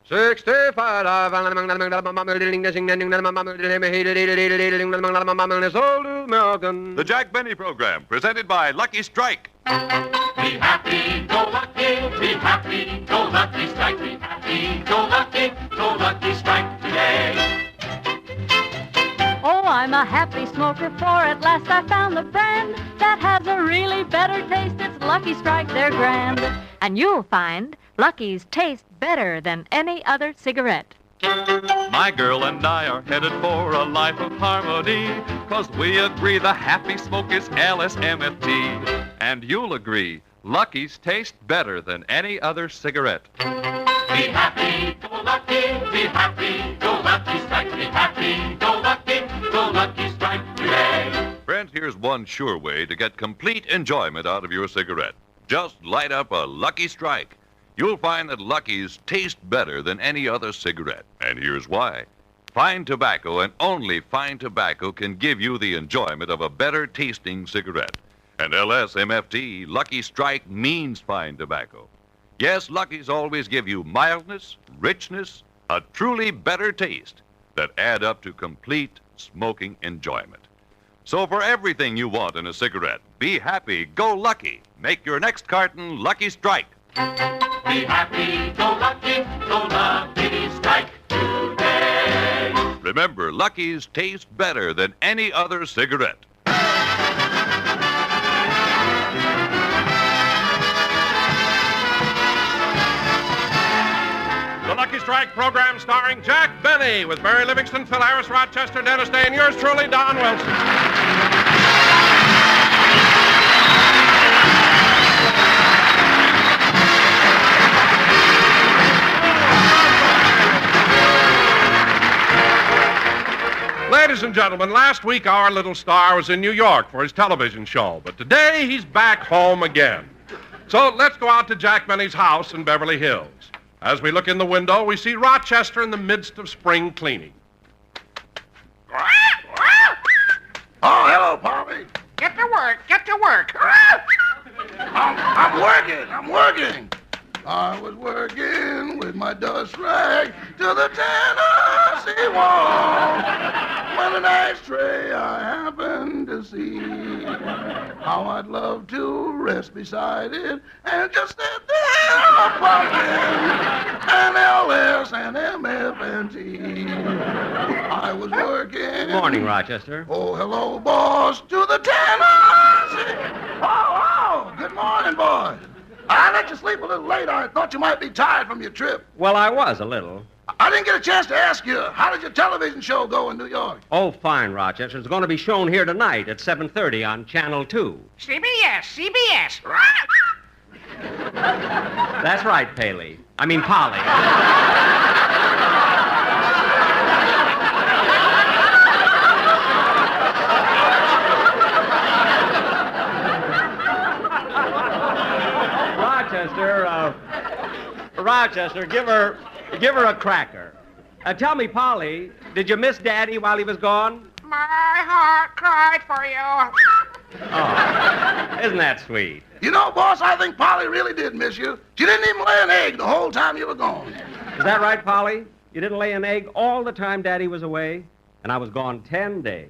The Jack Benny Program, presented by Lucky Strike. Be happy, go lucky, be happy, go lucky strike, be happy, go lucky strike today. Oh, I'm a happy smoker, for at last I found the brand that has a really better taste. It's Lucky Strike, they're grand. And you'll find Lucky's taste better than any other cigarette. My girl and I are headed for a life of harmony, 'cause we agree the happy smoke is LSMFT. And you'll agree, Lucky's taste better than any other cigarette. Be happy, go lucky strike, be happy, go lucky strike today. Friends, here's one sure way to get complete enjoyment out of your cigarette. Just light up a Lucky Strike. You'll find that Lucky's taste better than any other cigarette. And here's why. Fine tobacco and only fine tobacco can give you the enjoyment of a better tasting cigarette. And LSMFT, Lucky Strike, means fine tobacco. Yes, Lucky's always give you mildness, richness, a truly better taste that add up to complete smoking enjoyment. So for everything you want in a cigarette, be happy, go lucky. Make your next carton Lucky Strike. Be happy, go lucky strike today. Remember, Lucky's taste better than any other cigarette. The Lucky Strike program starring Jack Benny with Barry Livingston, Phil Harris, Rochester, Dennis Day, and yours truly, Don Wilson. Ladies and gentlemen, last week our little star was in New York for his television show, but today he's back home again. So let's go out to Jack Benny's house in Beverly Hills. As we look in the window, we see Rochester in the midst of spring cleaning. Oh, hello, Poppy. Get to work. I'm working. I was working with my dust rag to the Tennessee wall when an ashtray I happened to see. How I'd love to rest beside it and just sit there plugging an LS and MF and T. I was working. Good morning, Rochester. Oh, hello, boss, to the Tennessee. Oh, good morning, boys. I let you sleep a little late. I thought you might be tired from your trip. Well, I was a little. I didn't get a chance to ask you, how did your television show go in New York? Oh, fine, Rochester. It's going to be shown here tonight at 7:30 on Channel 2. CBS. That's right, Paley. I mean, Polly. Rochester, give her a cracker. Tell me, Polly, did you miss Daddy while he was gone? My heart cried for you. Oh, isn't that sweet? You know, boss, I think Polly really did miss you. She didn't even lay an egg the whole time you were gone. Is that right, Polly? You didn't lay an egg all the time Daddy was away? And I was gone 10 days.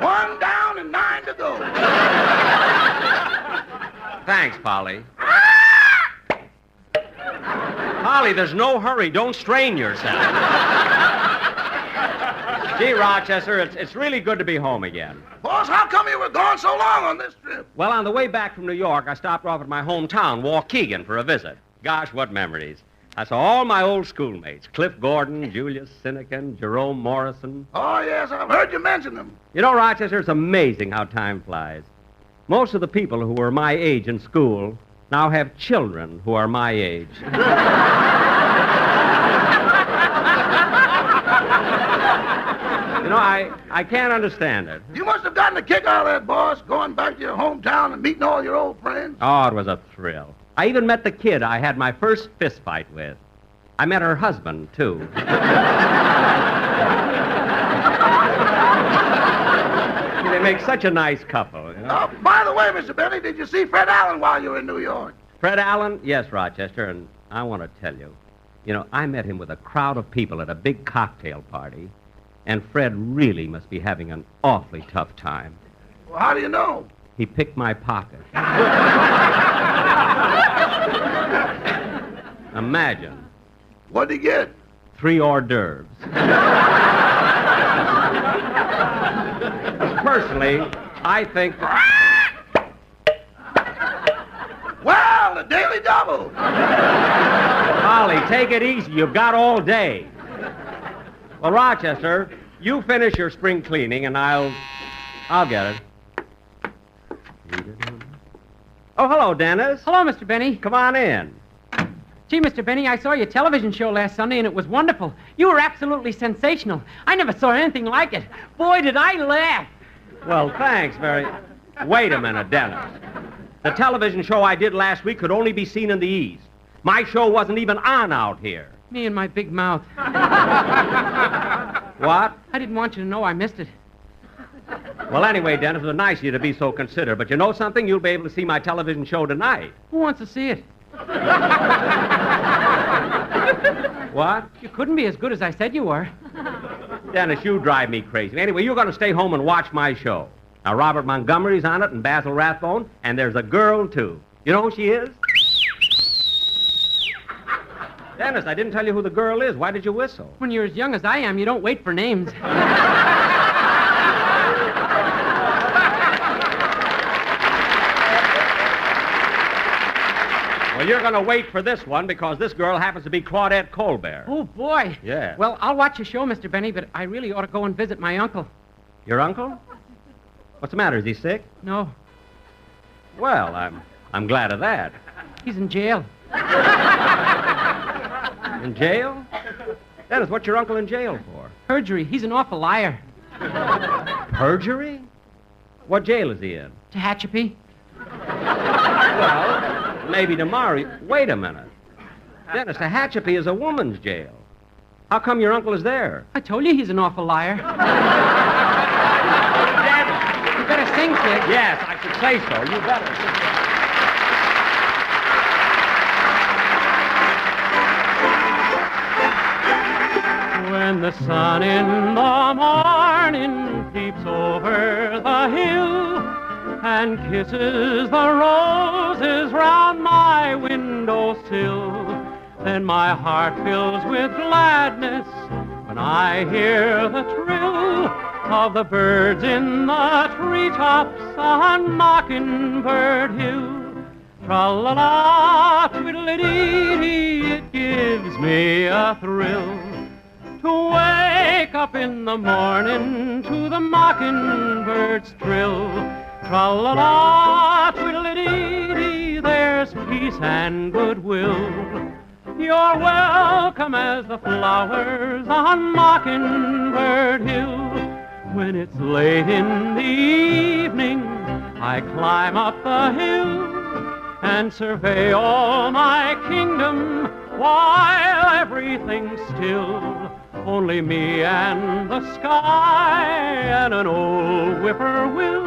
One down and 9 to go. Thanks, Polly. Polly, there's no hurry. Don't strain yourself. Gee, Rochester, it's really good to be home again. Boss, how come you were gone so long on this trip? Well, on the way back from New York, I stopped off at my hometown, Waukegan, for a visit. Gosh, what memories. I saw all my old schoolmates, Cliff Gordon, Julius Sinekin, Jerome Morrison. Oh, yes, I've heard you mention them. You know, Rochester, it's amazing how time flies. Most of the people who were my age in school now have children who are my age. You know, I can't understand it. You must have gotten a kick out of that, boss, going back to your hometown and meeting all your old friends. Oh, it was a thrill. I even met the kid I had my first fist fight with. I met her husband, too. make such a nice couple. You know? By the way, Mr. Benny, did you see Fred Allen while you were in New York? Fred Allen? Yes, Rochester, and I want to tell you. I met him with a crowd of people at a big cocktail party, and Fred really must be having an awfully tough time. Well, how do you know? He picked my pocket. Imagine. What'd he get? 3 hors d'oeuvres. Personally, I think that... Well, the Daily Double. Holly, take it easy. You've got all day. Well, Rochester, you finish your spring cleaning, and I'll get it. Oh, hello, Dennis. Hello, Mr. Benny. Come on in. Gee, Mr. Benny, I saw your television show last Sunday, and it was wonderful. You were absolutely sensational. I never saw anything like it. Boy, did I laugh. Well, thanks very... Wait a minute, Dennis. The television show I did last week could only be seen in the East. My show wasn't even on out here. Me and my big mouth. What? I didn't want you to know I missed it. Well, anyway, Dennis, it was nice of you to be so considerate. But you know something? You'll be able to see my television show tonight. Who wants to see it? What? You couldn't be as good as I said you were. Dennis, you drive me crazy. Anyway, you're going to stay home and watch my show. Now, Robert Montgomery's on it and Basil Rathbone, and there's a girl, too. You know who she is? Dennis, I didn't tell you who the girl is. Why did you whistle? When you're as young as I am, you don't wait for names. Well, you're going to wait for this one because this girl happens to be Claudette Colbert. Oh, boy. Yeah. Well, I'll watch your show, Mr. Benny, but I really ought to go and visit my uncle. Your uncle? What's the matter? Is he sick? No, Well, I'm glad of that. he's in jail. In jail? Dennis, what's your uncle in jail for? Perjury. He's an awful liar. Perjury? What jail is he in? Tehachapi. Well, maybe tomorrow. Wait a minute. Dennis, Tehachapi is a woman's jail. How come your uncle is there? I told you he's an awful liar. Dennis! You better sing, kid. Yes, I should say so. You better. When the sun in the morning peeps over the hill and kisses the roses round my windowsill, then my heart fills with gladness when I hear the trill of the birds in the treetops on Mockingbird Hill. Tra-la-la, twiddle-dee-dee, it gives me a thrill to wake up in the morning to the mockingbird's trill. Tra-la-la, twiddle-dee-dee, there's peace and goodwill. You're welcome as the flowers on Mockingbird Hill. When it's late in the evening, I climb up the hill and survey all my kingdom while everything's still. Only me and the sky and an old whippoorwill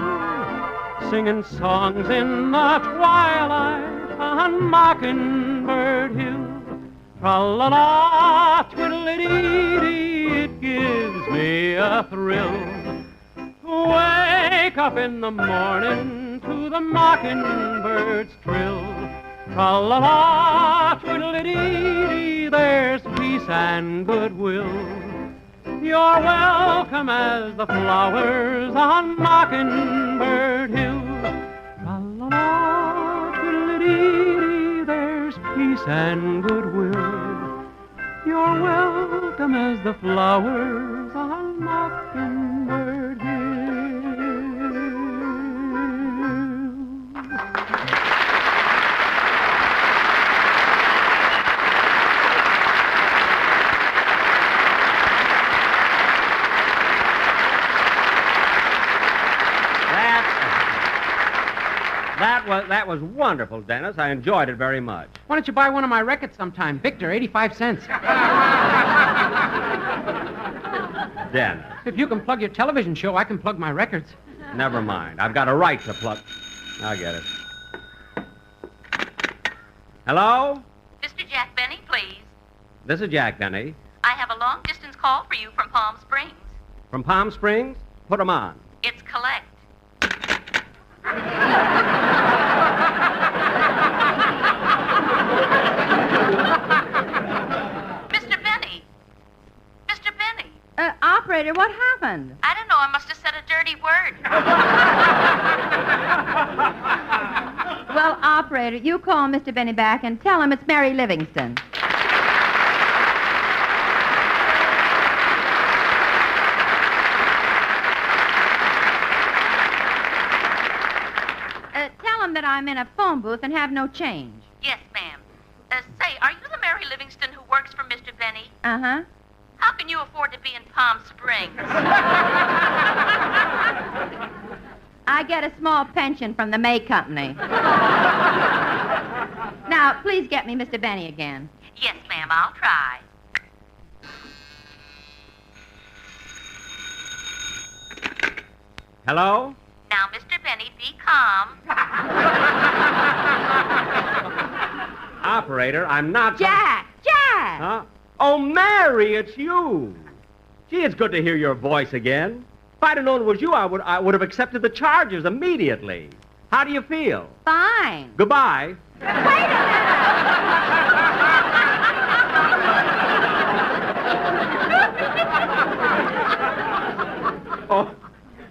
singing songs in the twilight on Mockingbird Hill. Tra-la-la, twiddle-dee-dee, it gives me a thrill to wake up in the morning to the mockingbird's trill. Tra-la-la, twiddle-dee-dee, there's peace and goodwill. You're welcome as the flowers on Mockingbird Hill. Tra-la-la, twiddle-dee-dee, there's peace and goodwill. You're welcome as the flowers on Mockingbird Hill. That was wonderful, Dennis. I enjoyed it very much. Why don't you buy one of my records sometime? Victor, 85 cents. Dennis. If you can plug your television show, I can plug my records. Never mind. I've got a right to plug. I get it. Hello? Mr. Jack Benny, please. This is Jack Benny. I have a long-distance call for you from Palm Springs. From Palm Springs? Put 'em on. It's collect. Mr. Benny. Mr. Benny. Operator, what happened? I don't know. I must have said a dirty word. Well, operator, you call Mr. Benny back and tell him it's Mary Livingston. Tell him that I'm in a phone booth and have no change. Yes, ma'am. Say, are you the Mary Livingston who works for Mr. Benny? Uh-huh. How can you afford to be in Palm Springs? I get a small pension from the May Company. Now, please get me Mr. Benny again. Yes, ma'am, I'll try. Hello? Now, Mr. Benny, be calm. Operator, I'm not... Jack! Jack! Huh? Oh, Mary, it's you. Gee, it's good to hear your voice again. If I'd have known it was you, I would have accepted the charges immediately. How do you feel? Fine. Goodbye. Wait a minute! Oh,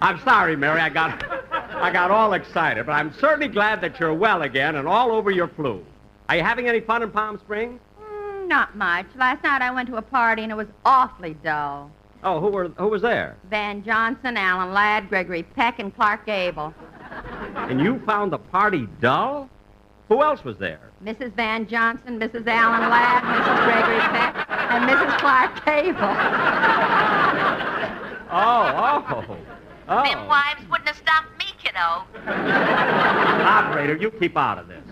I'm sorry, Mary. I got all excited, but I'm certainly glad that you're well again and all over your flu. Are you having any fun in Palm Springs? Not much. Last night I went to a party and it was awfully dull. Oh, who was there? Van Johnson, Alan Ladd, Gregory Peck, and Clark Gable. And you found the party dull? Who else was there? Mrs. Van Johnson, Mrs. Alan Ladd, Mrs. Gregory Peck, and Mrs. Clark Gable. Oh. Them wives wouldn't have stopped me, kiddo. Operator, you keep out of this.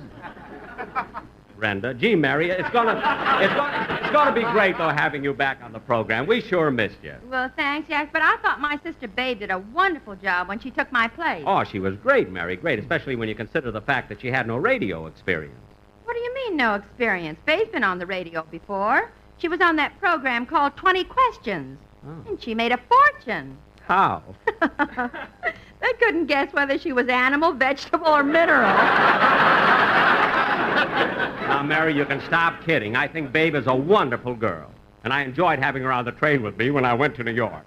Brenda, gee, Mary, it's gonna be great though having you back on the program. We sure missed you. Well, thanks, Jack, but I thought my sister Babe did a wonderful job when she took my place. Oh, she was great, Mary, great, especially when you consider the fact that she had no radio experience. What do you mean, no experience? Babe's been on the radio before. She was on that program called 20 Questions, and she made a fortune. How? They couldn't guess whether she was animal, vegetable, or mineral. Now, Mary, you can stop kidding. I think Babe is a wonderful girl, and I enjoyed having her on the train with me when I went to New York.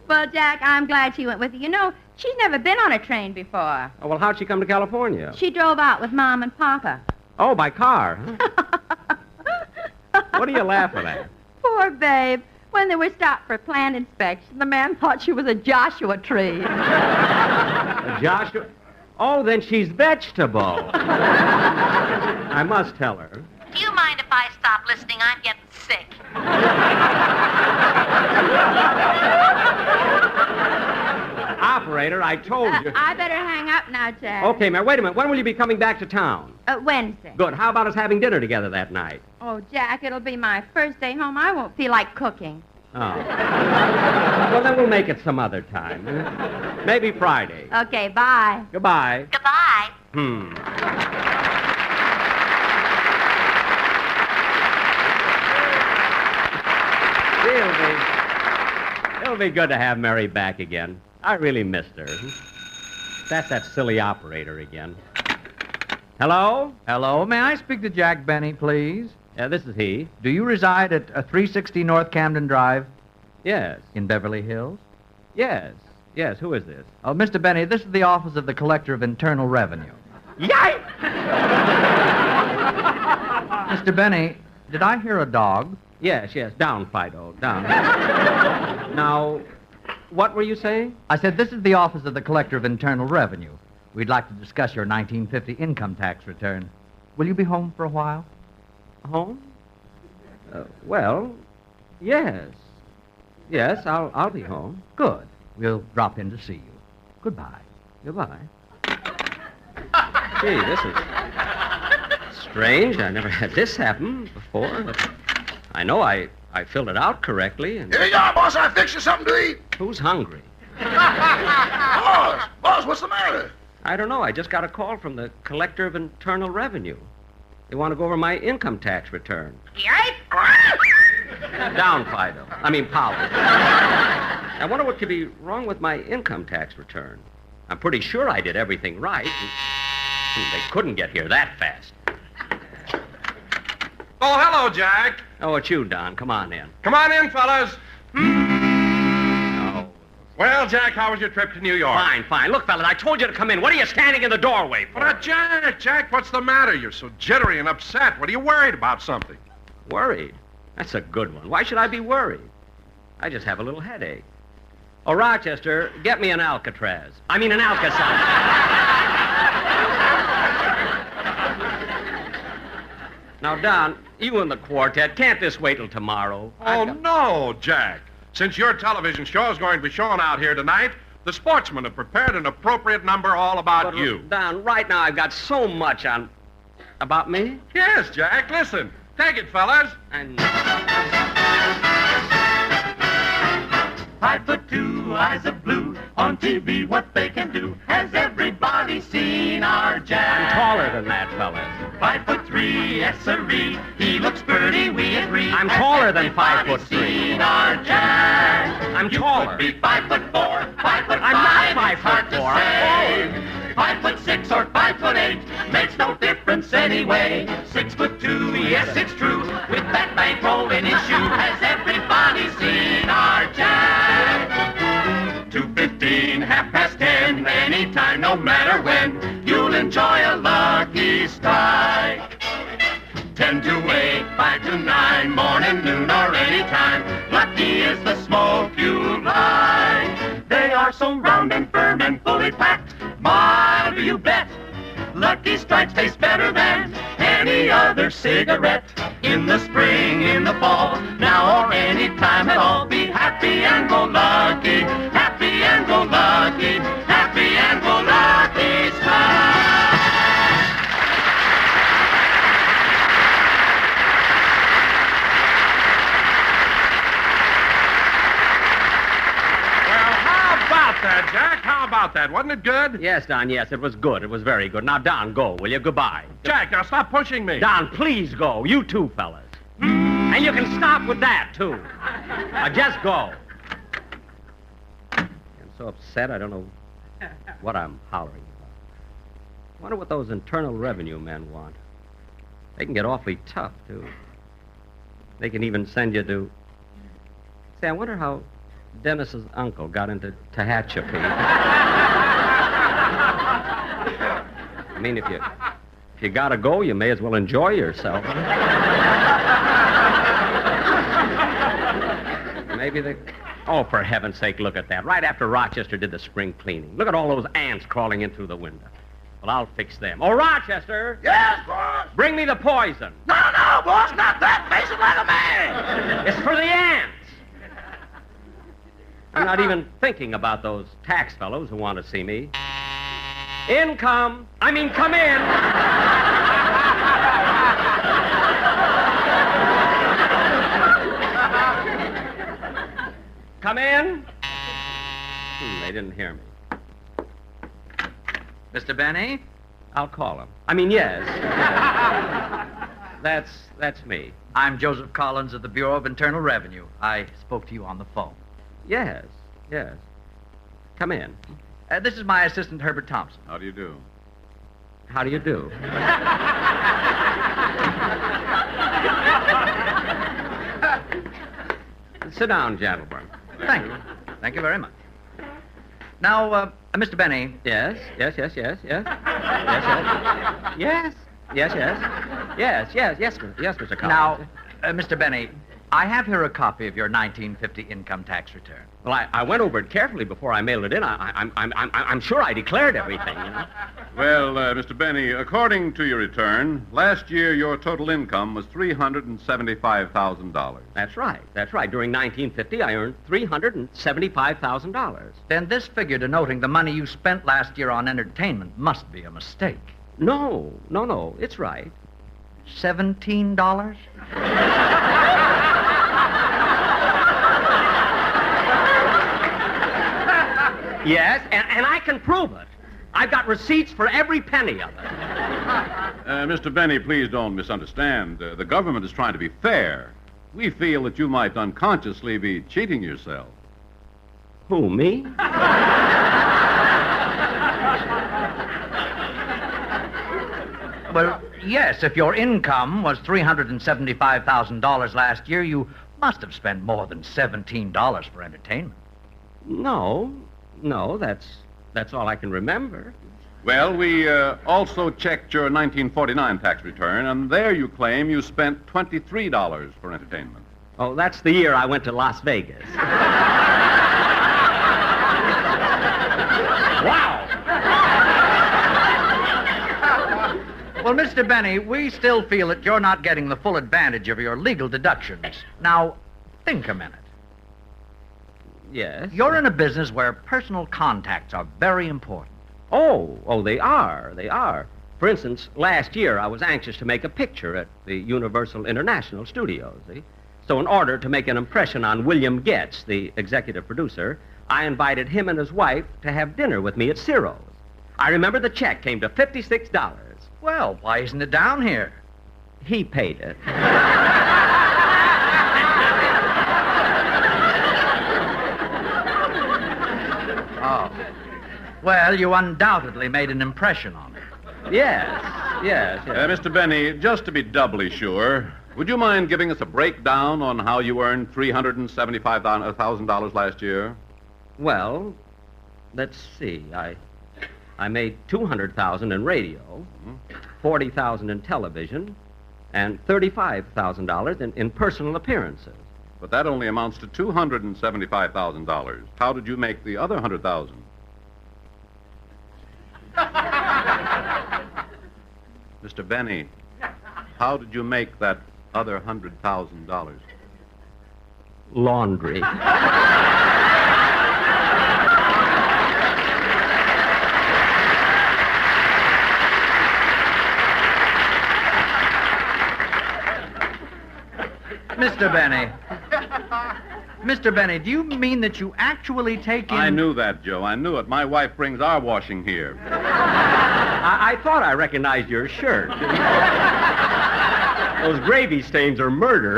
Well, Jack, I'm glad she went with you. You know, she's never been on a train before. Oh, well, how'd she come to California? She drove out with Mom and Papa. Oh, by car, huh? What are you laughing at? Poor Babe. When they were stopped for plant inspection, the man thought she was a Joshua tree. A Joshua? Oh, then she's vegetable. I must tell her. Do you mind if I stop listening? I'm getting sick. Operator, I told you. I better hang up now, Jack. Okay, Mary, wait a minute. When will you be coming back to town? Wednesday. Good. How about us having dinner together that night? Oh, Jack, it'll be my first day home. I won't feel like cooking. Oh. Well, then we'll make it some other time. Maybe Friday. Okay, bye. Goodbye. Goodbye. It'll be good to have Mary back again. I really missed her. That's that silly operator again. Hello? Hello, may I speak to Jack Benny, please? This is he. Do you reside at 360 North Camden Drive Yes. in Beverly Hills? Yes. Yes, who is this? Oh, Mr. Benny, this is the office of the Collector of Internal Revenue. Yikes! Mr. Benny, did I hear a dog? Yes. Down, Fido. Down. Now, what were you saying? I said this is the office of the Collector of Internal Revenue. We'd like to discuss your 1950 income tax return. Will you be home for a while? Home? Well, yes. Yes, I'll be home. Good. We'll drop in to see you. Goodbye. Goodbye. Gee, this is strange. I never had this happen before. But I know I filled it out correctly. And Here you are, boss. I fixed you something to eat. Who's hungry? Boss, what's the matter? I don't know. I just got a call from the Collector of Internal Revenue. They want to go over my income tax return. Down, Fido. Polly. I wonder what could be wrong with my income tax return. I'm pretty sure I did everything right. They couldn't get here that fast. Oh, hello, Jack. Oh, it's you, Don. Come on in. Come on in, fellas. Oh. Well, Jack, how was your trip to New York? Fine. Look, fellas, I told you to come in. What are you standing in the doorway for? But, Jack, what's the matter? You're so jittery and upset. What are you worried about something? Worried? That's a good one. Why should I be worried? I just have a little headache. Oh, Rochester, get me an Alcatraz. An Alka-Seltzer. Now, Don, you and the quartet, can't this wait till tomorrow? Oh, no, Jack. Since your television show is going to be shown out here tonight, the sportsmen have prepared an appropriate number all about you. Don, right now I've got so much on... About me? Yes, Jack, listen. Take it, fellas. 5'2", eyes of blue. On TV, what they can do. Has everybody seen our Jack? I'm taller than that, fellas. 5'3", yes sirree. He looks pretty, we agree. I'm taller than 5'3". Seen our Jack? I'm taller. You could be 5'4", 5'5". I'm not 5'4". 5'6" or 5'8" makes no difference anyway. 6'2", yes it's true. With that bankroll in his shoe, has everybody seen our Jack? 2:15, 10:30, anytime, no matter when, you'll enjoy a lucky strike. 10 to 8, 5 to 9, morning, noon, or any time. Lucky is the smoke you like. They are so round and firm and fully packed. My, do you bet? Lucky Strikes taste better than any other cigarette. In the spring, in the fall, now or any time at all. Be happy and go lucky. Happy and go lucky. Happy and go lucky Strike. That, Jack? How about that? Wasn't it good? Yes, Don, yes, it was good. It was very good. Now, Don, go, will you? Goodbye. Jack, now stop pushing me. Don, please go. You too, fellas. And you can stop with that, too. Now, just go. I'm so upset, I don't know what I'm hollering about. I wonder what those Internal Revenue men want. They can get awfully tough, too. They can even send you to... Say, I wonder how Dennis's uncle got into Tehachapi. If you gotta go, you may as well enjoy yourself. Maybe they... Oh, for heaven's sake, look at that. Right after Rochester did the spring cleaning. Look at all those ants crawling in through the window. Well, I'll fix them. Oh, Rochester! Yes, boss? Bring me the poison. No, boss, not that. Face it like a man. It's for the ants. I'm not even thinking about those tax fellows who want to see me. Come in. Come in. They didn't hear me. Mr. Benny? I'll call him. Yes. That's me. I'm Joseph Collins of the Bureau of Internal Revenue. I spoke to you on the phone. Yes. Come in. This is my assistant, Herbert Thompson. How do you do? How do you do? Sit down, gentlemen. Thank you. Thank you very much. Now, Mr. Benny. Yes. Yes, Mr. Collins. Now, Mr. Benny, I have here a copy of your 1950 income tax return. Well, I went over it carefully before I mailed it in. I'm sure I declared everything, you know. Well, Mr. Benny, according to your return, last year your total income was $375,000. That's right. During 1950, I earned $375,000. Then this figure denoting the money you spent last year on entertainment must be a mistake. No, it's right. $17? Yes, and I can prove it. I've got receipts for every penny of it. Mr. Benny, please don't misunderstand. The government is trying to be fair. We feel that you might unconsciously be cheating yourself. Who, me? Well, yes, if your income was $375,000 last year, you must have spent more than $17 for entertainment. No, that's all I can remember. Well, we also checked your 1949 tax return, and there you claim you spent $23 for entertainment. Oh, that's the year I went to Las Vegas. Wow! Well, Mr. Benny, we still feel that you're not getting the full advantage of your legal deductions. Now, think a minute. Yes? You're in a business where personal contacts are very important. Oh, they are. For instance, last year I was anxious to make a picture at the Universal International Studios, see? So in order to make an impression on William Getz, the executive producer, I invited him and his wife to have dinner with me at Ciro's. I remember the check came to $56. Well, why isn't it down here? He paid it. Oh. Well, you undoubtedly made an impression on him. Yes. Mr. Benny, just to be doubly sure, would you mind giving us a breakdown on how you earned $375,000 last year? Well, let's see. I made $200,000 in radio, $40,000 in television, and $35,000 in personal appearances. But that only amounts to $275,000. How did you make the other $100,000? Mr. Benny, how did you make that other $100,000? Laundry. Mr. Benny. Mr. Benny, do you mean that you actually take in... I knew that, Joe. I knew it. My wife brings our washing here. I thought I recognized your shirt. Those gravy stains are murder.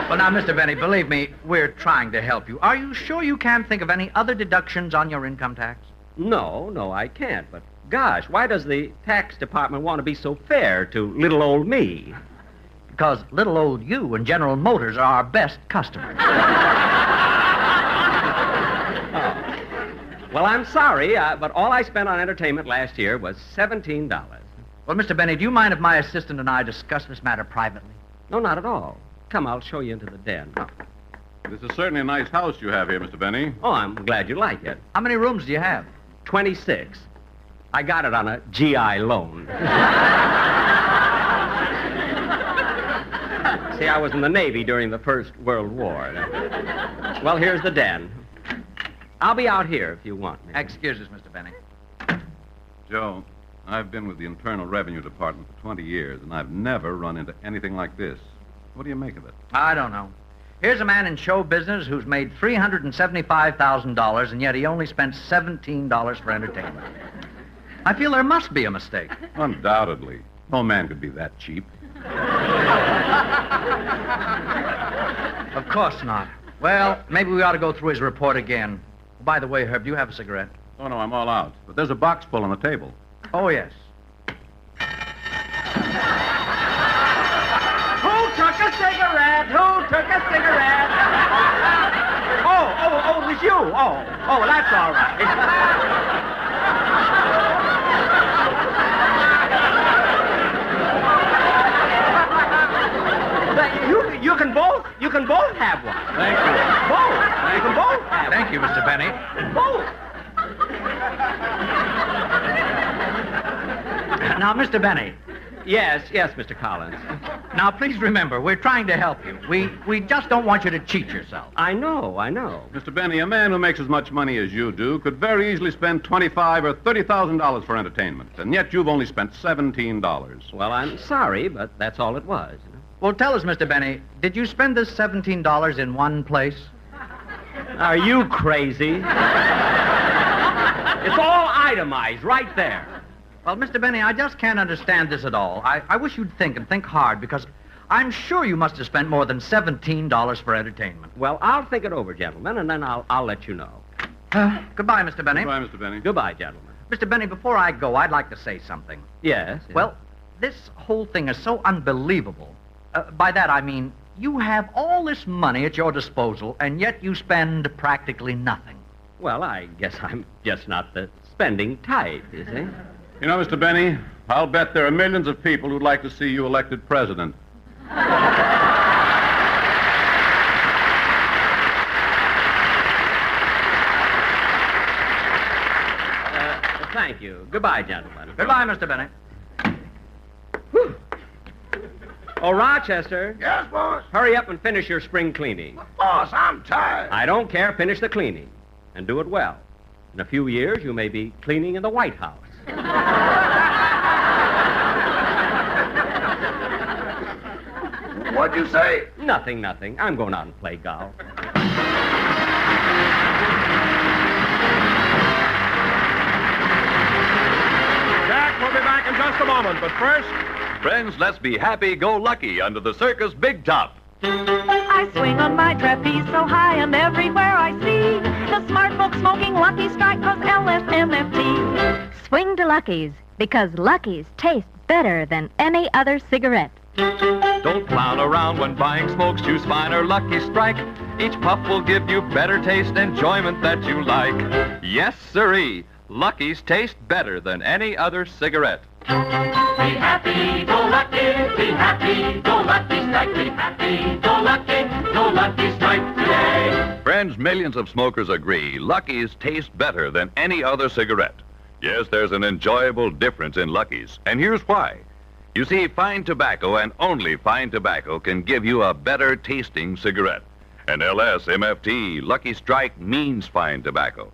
Well, now, Mr. Benny, believe me, we're trying to help you. Are you sure you can't think of any other deductions on your income tax? No, I can't. But, gosh, why does the tax department want to be so fair to little old me? Because little old you and General Motors are our best customers. Well, I'm sorry, but all I spent on entertainment last year was $17. Well, Mr. Benny, do you mind if my assistant and I discuss this matter privately? No, not at all. Come, I'll show you into the den. This is certainly a nice house you have here, Mr. Benny. Oh, I'm glad you like it. How many rooms do you have? 26. I got it on a GI loan. See, I was in the Navy during the First World War. Well, here's the den. I'll be out here if you want me. Excuse us, Mr. Benny. Joe, I've been with the Internal Revenue Department for 20 years, and I've never run into anything like this. What do you make of it? I don't know. Here's a man in show business who's made $375,000, and yet he only spent $17 for entertainment. I feel there must be a mistake. Undoubtedly. No man could be that cheap. Of course not. Well, maybe we ought to go through his report again. By the way, Herb, do you have a cigarette? Oh, no, I'm all out. But there's a box full on the table. Oh, yes. Who took a cigarette? Who took a cigarette? Oh, it was you. Oh, that's all right. You can both have one. Thank you. Both. You can both have Thank you, Mr. Benny. both. Now, Mr. Benny. Yes, Mr. Collins. Now, please remember, we're trying to help you. We just don't want you to cheat yourself. I know. Mr. Benny, a man who makes as much money as you do could very easily spend $25,000 or $30,000 for entertainment, and yet you've only spent $17. Well, I'm sorry, but that's all it was. Well, tell us, Mr. Benny, did you spend this $17 in one place? Are you crazy? It's all itemized right there. Well, Mr. Benny, I just can't understand this at all. I wish you'd think and think hard, because I'm sure you must have spent more than $17 for entertainment. Well, I'll think it over, gentlemen, and then I'll let you know. Goodbye, Mr. Benny. Goodbye, Mr. Benny. Goodbye, gentlemen. Mr. Benny, before I go, I'd like to say something. Yes. Well, this whole thing is so unbelievable. By that, I mean, you have all this money at your disposal, and yet you spend practically nothing. Well, I guess I'm just not the spending type, you see. You know, Mr. Benny, I'll bet there are millions of people who'd like to see you elected president. Thank you. Goodbye, gentlemen. Goodbye, Mr. Benny. Whew. Oh, Rochester. Yes, boss? Hurry up and finish your spring cleaning. Boss, I'm tired. I don't care. Finish the cleaning. And do it well. In a few years, you may be cleaning in the White House. What'd you say? Nothing. I'm going out and play golf. Jack, we'll be back in just a moment, but first... Friends, let's be happy-go-lucky under the circus Big Top. I swing on my trapeze so high, and everywhere I see the smart folks smoking Lucky Strike, 'cause LSMFT. Swing to Lucky's, because Lucky's taste better than any other cigarette. Don't clown around when buying smokes. Choose fine or Lucky Strike. Each puff will give you better taste, enjoyment that you like. Yes, sirree. Lucky's taste better than any other cigarette. Be happy, go lucky, be happy, go lucky strike, be happy, go lucky strike today. Friends, millions of smokers agree Lucky's taste better than any other cigarette. Yes, there's an enjoyable difference in Lucky's, and here's why. You see, fine tobacco and only fine tobacco can give you a better tasting cigarette. And LSMFT, Lucky Strike, means fine tobacco.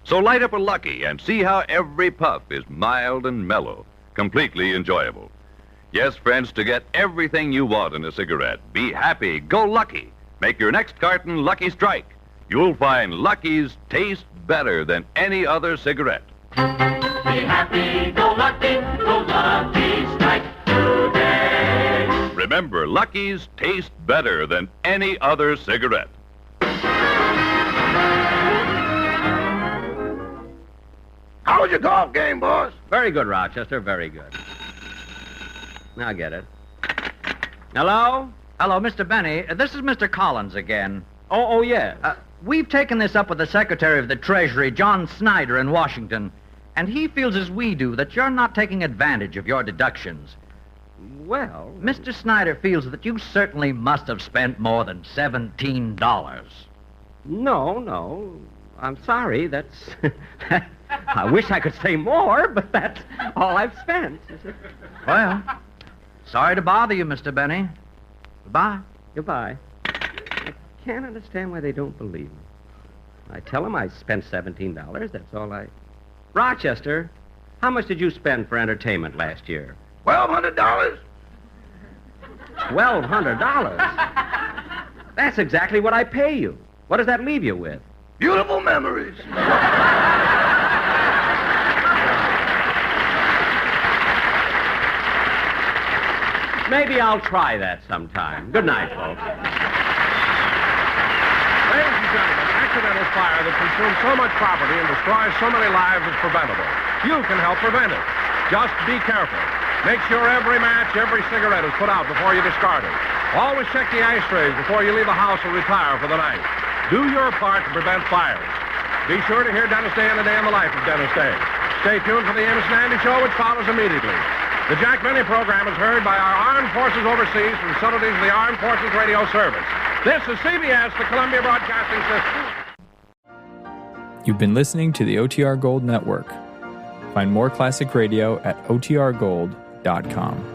So light up a Lucky and see how every puff is mild and mellow, completely enjoyable. Yes, friends, to get everything you want in a cigarette, be happy, go Lucky. Make your next carton Lucky Strike. You'll find Lucky's taste better than any other cigarette. Be happy, go lucky strike today. Remember, Lucky's taste better than any other cigarette. How was your golf game, boss? Very good, Rochester, very good. Now I get it. Hello? Hello, Mr. Benny. This is Mr. Collins again. Oh, yes. We've taken this up with the Secretary of the Treasury, John Snyder, in Washington, and he feels as we do that you're not taking advantage of your deductions. Well, Mr. Snyder feels that you certainly must have spent more than $17. No. I'm sorry. That's... I wish I could say more, but that's all I've spent. Well, sorry to bother you, Mr. Benny. Goodbye. Goodbye. I can't understand why they don't believe me. I tell them I spent $17. That's all I... Rochester, how much did you spend for entertainment last year? $1,200. $1,200? That's exactly what I pay you. What does that leave you with? Beautiful memories. Maybe I'll try that sometime. Good night, folks. Ladies and gentlemen, accidental fire that consumes so much property and destroys so many lives is preventable. You can help prevent it. Just be careful. Make sure every match, every cigarette is put out before you discard it. Always check the ashtrays before you leave the house or retire for the night. Do your part to prevent fires. Be sure to hear Dennis Day and the Day in the Life of Dennis Day. Stay tuned for the Amos and Andy Show, which follows immediately. The Jack Benny program is heard by our armed forces overseas from facilities of the Armed Forces Radio Service. This is CBS, the Columbia Broadcasting System. You've been listening to the OTR Gold Network. Find more classic radio at otrgold.com.